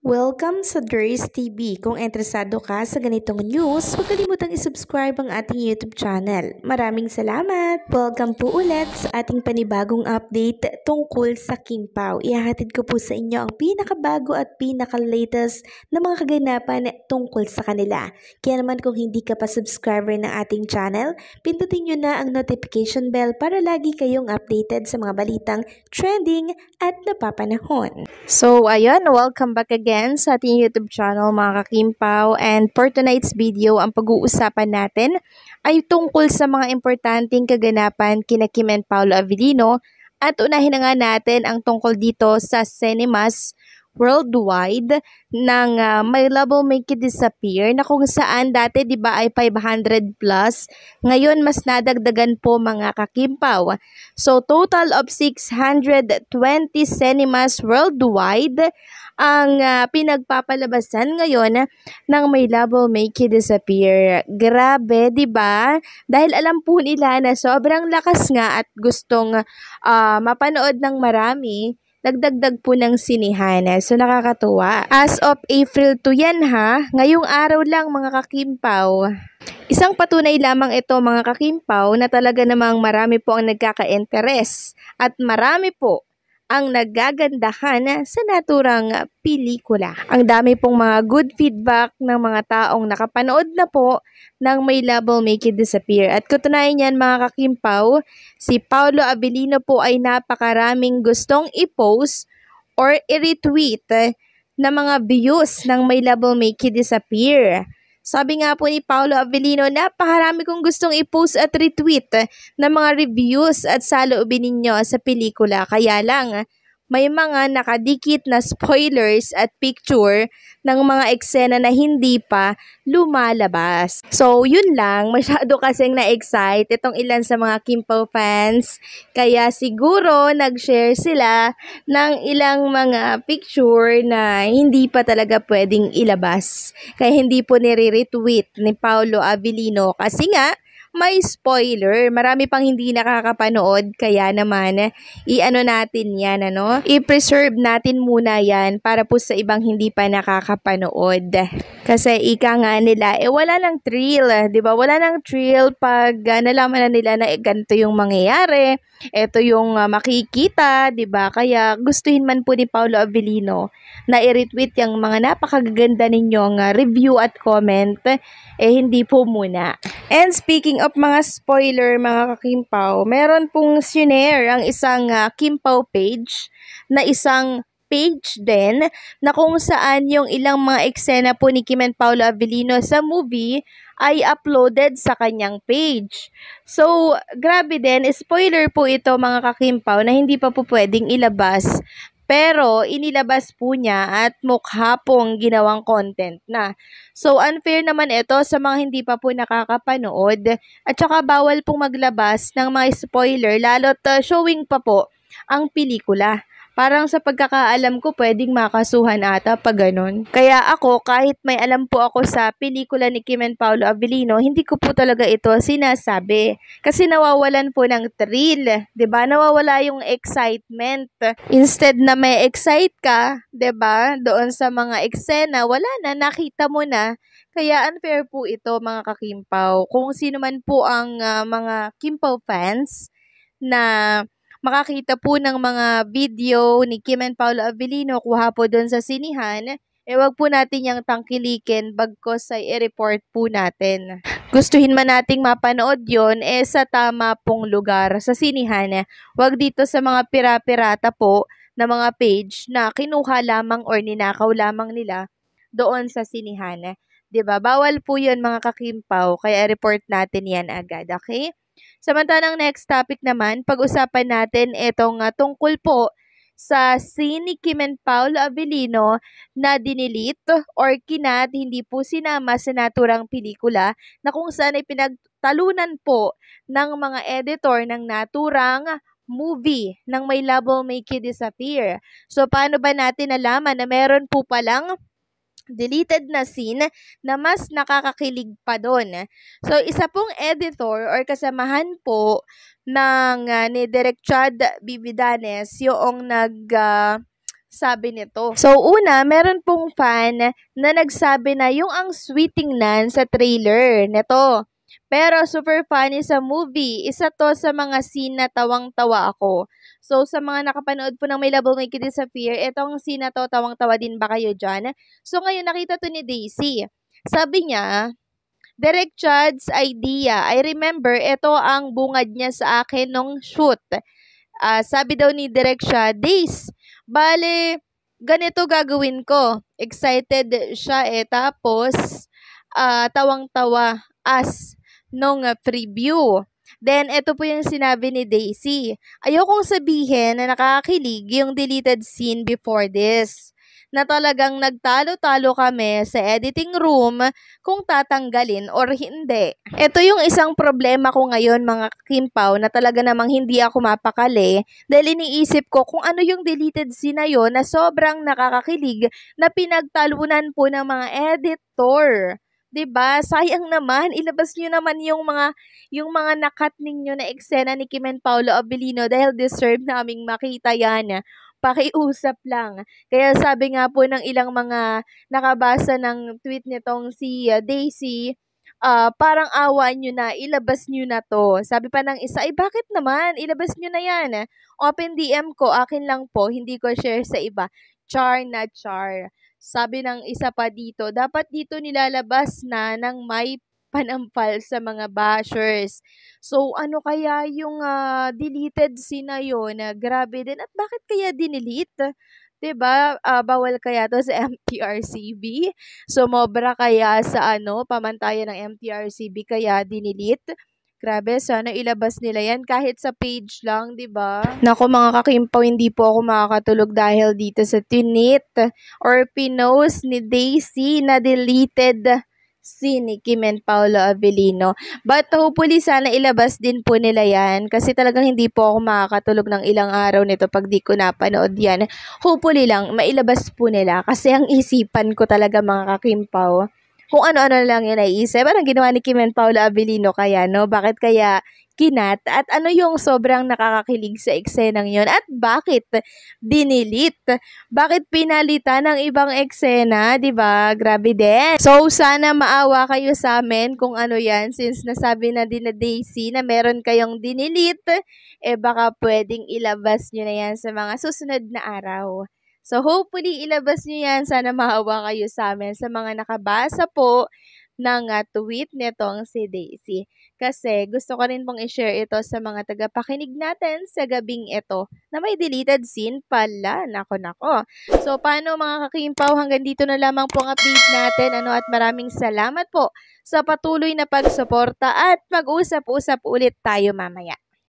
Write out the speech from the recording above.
Welcome sa Durs TV. Kung interesado ka sa ganitong news, huwag kalimutang isubscribe ang ating YouTube channel. Maraming salamat! Welcome po ulit sa ating panibagong update tungkol sa King Pao. Ihahatid ko po sa inyo ang pinakabago at pinaka-latest na mga kaganapan tungkol sa kanila. Kaya naman kung hindi ka pa subscriber ng ating channel, pindutin nyo na ang notification bell para lagi kayong updated sa mga balitang trending at napapanahon. So, ayun, welcome back again sa ating YouTube channel mga kakimpaw, and for tonight's video ang pag-uusapan natin ay tungkol sa mga importanteng kaganapan kina Kim and Paolo Avellino, at unahin na nga natin ang tungkol dito sa cinemas worldwide ng My Love Will Make You Disappear, na kung saan dati di ba ay 500 plus, ngayon mas nadagdagan po mga kakimpaw. So total of 620 cinemas worldwide ang pinagpapalabasan ngayon ng My Love Will Make You Disappear. Grabe, 'di ba? Dahil alam po nila na sobrang lakas nga at gustong mapanood ng marami, nagdagdag po ng sinihan. So nakakatuwa. As of April 2 yan ha, ngayong araw lang mga kakimpaw. Isang patunay lamang ito mga kakimpaw na talaga namang marami po ang nagkaka-interes at marami po ang nagagandahan sa naturang pelikula. Ang dami pong mga good feedback ng mga taong nakapanood na po ng My Love Will Make You Disappear. At katunayan yan mga kakimpaw, si Paolo Avellino po ay napakaraming gustong i-post or i-retweet na mga views ng My Love Will Make You Disappear. Sabi nga po ni Paolo Avellino, napakarami kong gustong i-post at retweet na mga reviews at saloobin ninyo sa pelikula. Kaya lang, may mga nakadikit na spoilers at picture ng mga eksena na hindi pa lumalabas. So, yun lang. Masyado kasing na-excite itong ilan sa mga Kim Pao fans. Kaya siguro nag-share sila ng ilang mga picture na hindi pa talaga pwedeng ilabas. Kaya hindi po nire-retweet ni Paolo Avellino kasi nga may spoiler. Marami pang hindi nakakapanood, kaya naman i-ano natin yan, i-preserve natin muna yan para po sa ibang hindi pa nakakapanood. Kasi ika nga nila, wala nang thrill, 'di ba? Wala nang thrill pag nalaman na nila na ganito yung mangyayari. Ito yung makikita, 'di ba? Kaya gustuhin man po ni Paolo Avellino na i-retweet yung mga napakaganda ninyong review at comment, hindi po muna. And speaking of mga spoiler mga kakimpaw, meron pong sinare ang isang Kim Pao page na isang page din na kung saan yung ilang mga eksena po ni Kim and Paolo Avellino sa movie ay uploaded sa kanyang page. So, grabe din, spoiler po ito mga kakimpaw na hindi pa po pwedeng ilabas. Pero, inilabas po niya at mukha pong ginawang content na. So, unfair naman ito sa mga hindi pa po nakakapanood. At saka, bawal pong maglabas ng mga spoiler, lalo't showing pa po ang pelikula. Parang sa pagkakaalam ko, pwedeng makasuhan ata pag ganun. Kaya ako, kahit may alam po ako sa pelikula ni Kim and Paolo Avellino, hindi ko po talaga ito sinasabi. Kasi nawawalan po ng thrill, 'di ba? Nawawala yung excitement. Instead na may excite ka, 'di ba? Doon sa mga eksena, wala na, nakita mo na. Kaya unfair po ito mga kakimpaw. Kung sino man po ang mga Kim Pao fans na makakita po ng mga video ni Kim and Paolo Avellino kuha po doon sa sinihan, wag po natin yung tangkilikin bagkos ay i-report po natin. Gustuhin man nating mapanood yon sa tama pong lugar, sa sinihan. Wag dito sa mga pira-pirata po na mga page na kinuha lamang or ninakaw lamang nila doon sa sinihan. 'Di ba? Bawal po 'yon mga kakimpaw, kaya report natin 'yan agad, okay? Samantalang next topic naman, pag-usapan natin itong tungkol po sa scene ni Kim and Paolo Avellino na dinilit or kinat, hindi po sinama sa naturang pelikula, na kung saan ay pinagtalunan po ng mga editor ng naturang movie ng My Love Will Make You Disappear. So, paano ba natin nalaman na meron po palang deleted na scene na mas nakakakilig pa doon? So, isa pong editor or kasamahan po ng ni Direk Chad Bibidanes yung sabi nito. So una, meron pong fan na nagsabi na yung ang sweet tingnan sa trailer nito. Pero super funny sa movie. Isa to sa mga scene na tawang-tawa ako. So sa mga nakapanood po ng My Love Will Make You Disappear, etong scene na to, tawang-tawa din ba kayo dyan? So ngayon nakita to ni Daisy. Sabi niya, Direct Chad's idea. I remember, ito ang bungad niya sa akin nung shoot. Sabi daw ni Direct Chad, Days, bale, ganito gagawin ko. Excited siya tapos tawang-tawa as nung preview. Then, ito po yung sinabi ni Daisy. Ayokong sabihin na nakakakilig yung deleted scene before this. Na talagang nagtalo-talo kami sa editing room kung tatanggalin or hindi. Ito yung isang problema ko ngayon mga Kimpaw na talaga namang hindi ako mapakali dahil iniisip ko kung ano yung deleted scene na yun na sobrang nakakakilig na pinagtalunan po ng mga editor. 'Di ba? Sayang naman, ilabas niyo naman yung mga nakat ninyo na eksena ni Kim and Paolo Abilino dahil deserve naming makita 'yan. Pakiusap lang. Kaya sabi nga po ng ilang mga nakabasa ng tweet nitong si Daisy, parang awa nyo na, ilabas nyo na to. Sabi pa ng isa, ay bakit naman? Ilabas nyo na yan. Open DM ko, akin lang po, hindi ko share sa iba. Char na char. Sabi ng isa pa dito, dapat dito nilalabas na ng may panampal sa mga bashers. So, ano kaya yung deleted scene na yun? Grabe din. At bakit kaya dinelete? 'Diba? Bawal kaya to sa MTRCB? Sumobra kaya sa pamantayan ng MTRCB kaya dinelete? Grabe, sana ilabas nila yan kahit sa page lang, 'di ba? Nako mga kakimpaw, hindi po ako makakatulog dahil dito sa tinit or pinost ni Daisy na deleted scene ni Kim and Paolo Abilino. But hopefully sana ilabas din po nila yan kasi talagang hindi po ako makakatulog ng ilang araw nito pag di ko napanood yan. Hopefully lang mailabas po nila kasi ang isipan ko talaga mga kakimpaw, kung ano-ano lang yung naiisip. Parang ginawa ni Kim and Paolo Abilino kaya, no? Bakit kaya kinat? At ano yung sobrang nakakakilig sa eksenang yun? At bakit dinilit? Bakit pinalitan ng ibang eksena? Diba? Grabe din. So, sana maawa kayo sa amin kung ano yan. Since nasabi na din na Daisy na meron kayong dinilit, baka pwedeng ilabas nyo na yan sa mga susunod na araw. So, hopefully, ilabas nyo yan. Sana maawa kayo sa amin sa mga nakabasa po ng tweet nitong si Daisy. Kasi gusto ko rin pong i-share ito sa mga tagapakinig natin sa gabing ito na may deleted scene pala. Nako. So, paano mga kakimpaw? Hanggang dito na lamang po ang update natin. At maraming salamat po sa patuloy na pagsuporta at mag-usap-usap ulit tayo mamaya.